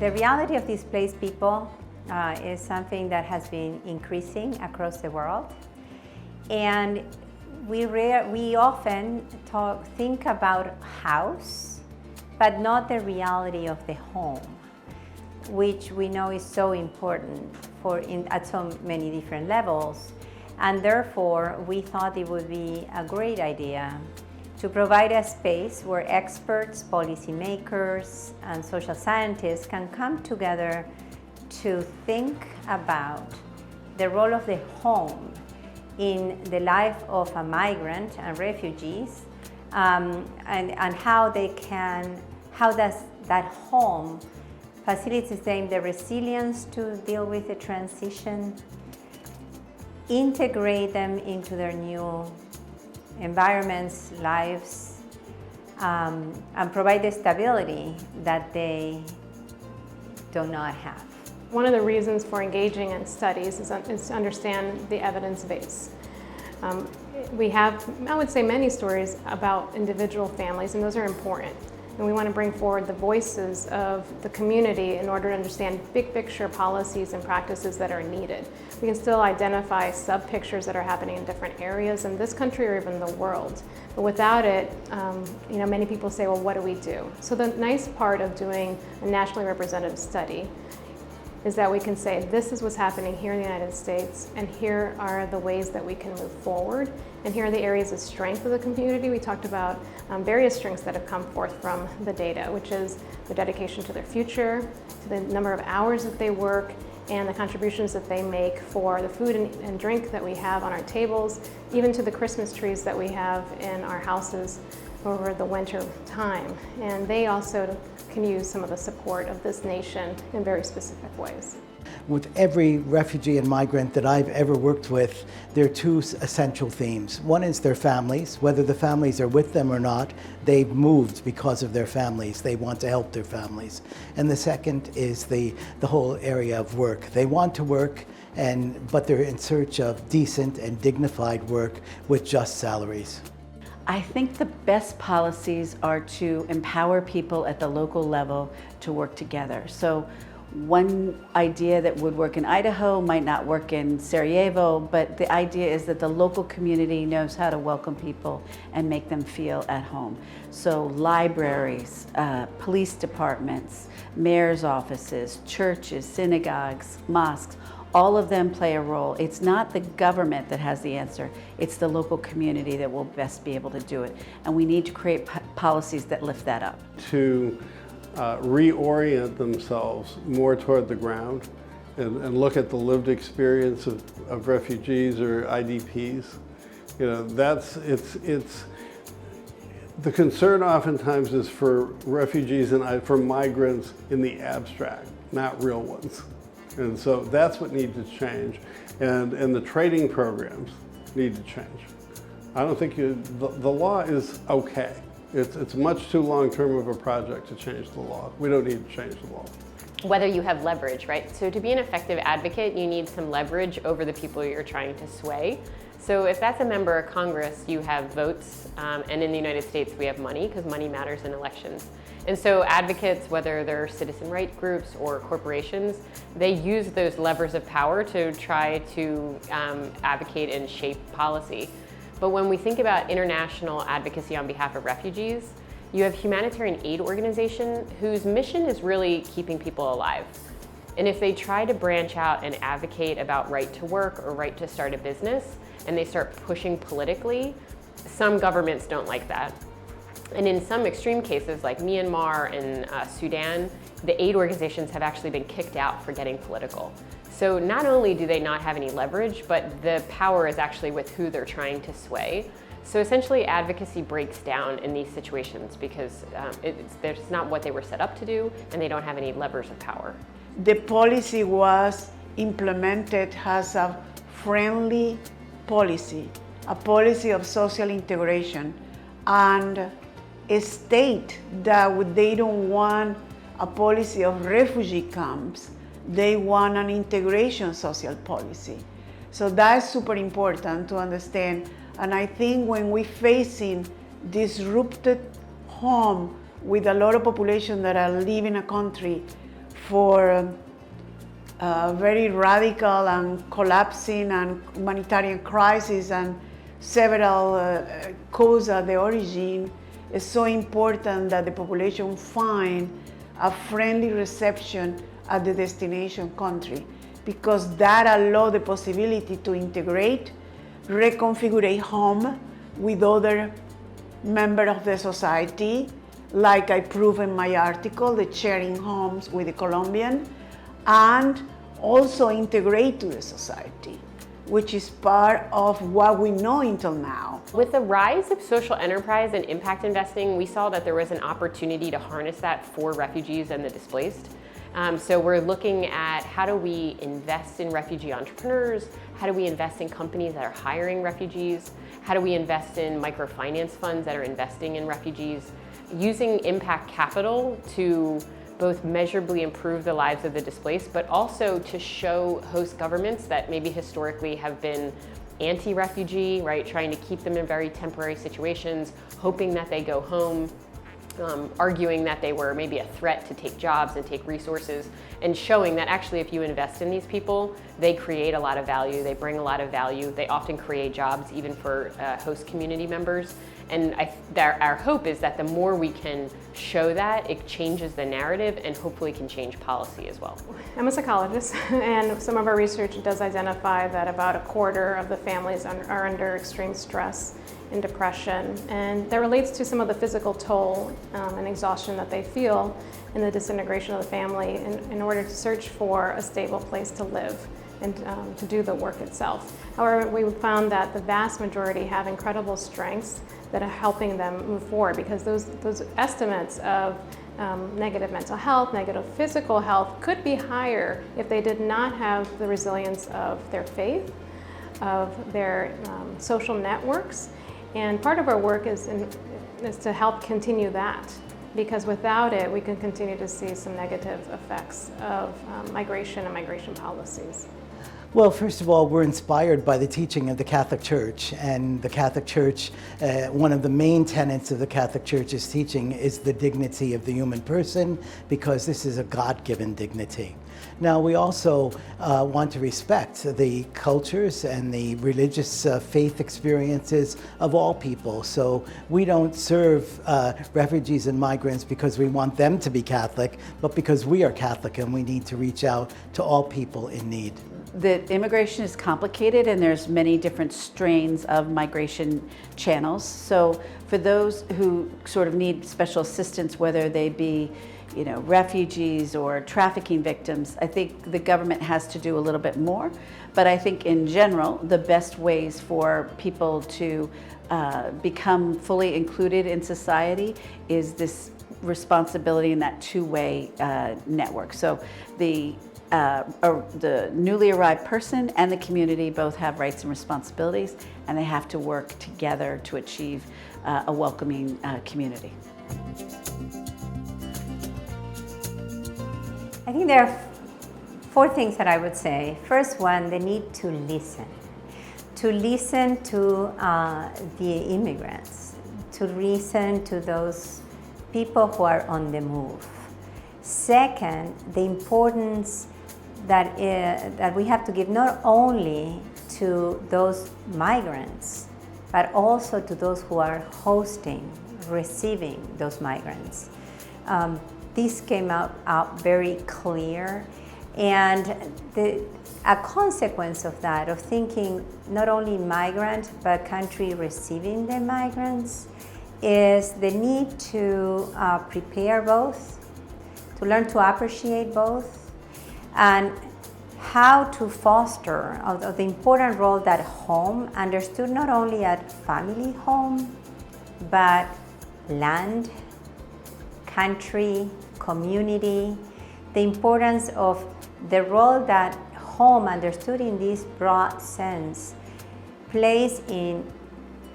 The reality of displaced people is something that has been increasing across the world. And we often think about house, but not the reality of the home, which we know is so important at so many different levels. And therefore, we thought it would be a great idea to provide a space where experts, policymakers, and social scientists can come together to think about the role of the home in the life of a migrant and refugees, and how does that home facilitate them the resilience to deal with the transition, integrate them into their new environments, lives, and provide the stability that they do not have. One of the reasons for engaging in studies is to understand the evidence base. We have, I would say, many stories about individual families, and those are important. And we want to bring forward the voices of the community in order to understand big picture policies and practices that are needed. We can still identify sub-pictures that are happening in different areas in this country or even the world. But without it, many people say, well, what do we do? So the nice part of doing a nationally representative study is that we can say, this is what's happening here in the United States, and here are the ways that we can move forward, and here are the areas of strength of the community. We talked about various strengths that have come forth from the data, which is the dedication to their future, to the number of hours that they work, and the contributions that they make for the food and drink that we have on our tables, even to the Christmas trees that we have in our houses over the winter time. And they also can use some of the support of this nation in very specific ways. With every refugee and migrant that I've ever worked with, there are two essential themes. One is their families. Whether the families are with them or not, they've moved because of their families. They want to help their families. And the second is the whole area of work. They want to work, but they're in search of decent and dignified work with just salaries. I think the best policies are to empower people at the local level to work together. So one idea that would work in Idaho might not work in Sarajevo, but the idea is that the local community knows how to welcome people and make them feel at home. So libraries, police departments, mayor's offices, churches, synagogues, mosques, all of them play a role. It's not the government that has the answer, it's the local community that will best be able to do it. And we need to create policies that lift that up. To reorient themselves more toward the ground and look at the lived experience of refugees or IDPs. The concern oftentimes is for refugees and for migrants in the abstract, not real ones. And so that's what needs to change. And the training programs need to change. I don't think the law is okay. It's much too long-term of a project to change the law. We don't need to change the law. Whether you have leverage, right? So to be an effective advocate, you need some leverage over the people you're trying to sway. So if that's a member of Congress, you have votes, and in the United States we have money, because money matters in elections. And so advocates, whether they're citizen rights groups or corporations, they use those levers of power to try to advocate and shape policy. But when we think about international advocacy on behalf of refugees, you have humanitarian aid organizations whose mission is really keeping people alive. And if they try to branch out and advocate about right to work or right to start a business, and they start pushing politically, some governments don't like that. And in some extreme cases, like Myanmar and Sudan, the aid organizations have actually been kicked out for getting political. So not only do they not have any leverage, but the power is actually with who they're trying to sway. So essentially advocacy breaks down in these situations because it's not what they were set up to do, and they don't have any levers of power. The policy was implemented as a friendly policy, a policy of social integration, and state that they don't want a policy of refugee camps, they want an integration social policy. So that's super important to understand. And I think when we're facing disrupted home with a lot of population that are leaving a country for very radical and collapsing and humanitarian crisis and several causes at the origin, it's so important that the population find a friendly reception at the destination country, because that allows the possibility to integrate, reconfigure home with other members of the society, like I prove in my article, the sharing homes with the Colombian, and also integrate to the society, which is part of what we know until now. With the rise of social enterprise and impact investing, we saw that there was an opportunity to harness that for refugees and the displaced. So we're looking at how do we invest in refugee entrepreneurs, how do we invest in companies that are hiring refugees, how do we invest in microfinance funds that are investing in refugees, using impact capital to both measurably improve the lives of the displaced, but also to show host governments that maybe historically have been anti-refugee, right, trying to keep them in very temporary situations, hoping that they go home, arguing that they were maybe a threat to take jobs and take resources, and showing that actually if you invest in these people, they create a lot of value, they bring a lot of value, they often create jobs even for host community members. And our hope is that the more we can show that, it changes the narrative and hopefully can change policy as well. I'm a psychologist, and some of our research does identify that about a quarter of the families are under extreme stress and depression, and that relates to some of the physical toll and exhaustion that they feel in the disintegration of the family in order to search for a stable place to live and to do the work itself. However, we found that the vast majority have incredible strengths that are helping them move forward, because those estimates of negative mental health, negative physical health could be higher if they did not have the resilience of their faith, of their social networks. And part of our work is to help continue that, because without it, we can continue to see some negative effects of migration and migration policies. Well, first of all, we're inspired by the teaching of the Catholic Church, and the Catholic Church, one of the main tenets of the Catholic Church's teaching is the dignity of the human person, because this is a God-given dignity. Now, we also want to respect the cultures and the religious faith experiences of all people. So we don't serve refugees and migrants because we want them to be Catholic, but because we are Catholic and we need to reach out to all people in need. The immigration is complicated, and there's many different strains of migration channels. So for those who sort of need special assistance, whether they be refugees or trafficking victims, I think the government has to do a little bit more. But I think in general, the best ways for people to become fully included in society is this responsibility in that two-way network. So the newly arrived person and the community both have rights and responsibilities, and they have to work together to achieve a welcoming community. I think there are 4 things that I would say. First one, the need to listen to the immigrants, to listen to those people who are on the move. Second, the importance that we have to give not only to those migrants, but also to those who are hosting, receiving those migrants. This came out very clear, and a consequence of that, of thinking not only migrant, but country receiving the migrants, is the need to prepare both, to learn to appreciate both, and how to foster the important role that home, understood not only at family home, but land, country, community, the importance of the role that home, understood in this broad sense, plays in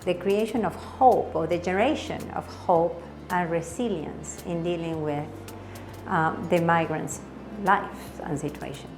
the creation of hope, or the generation of hope and resilience in dealing with the migrants' life and situation.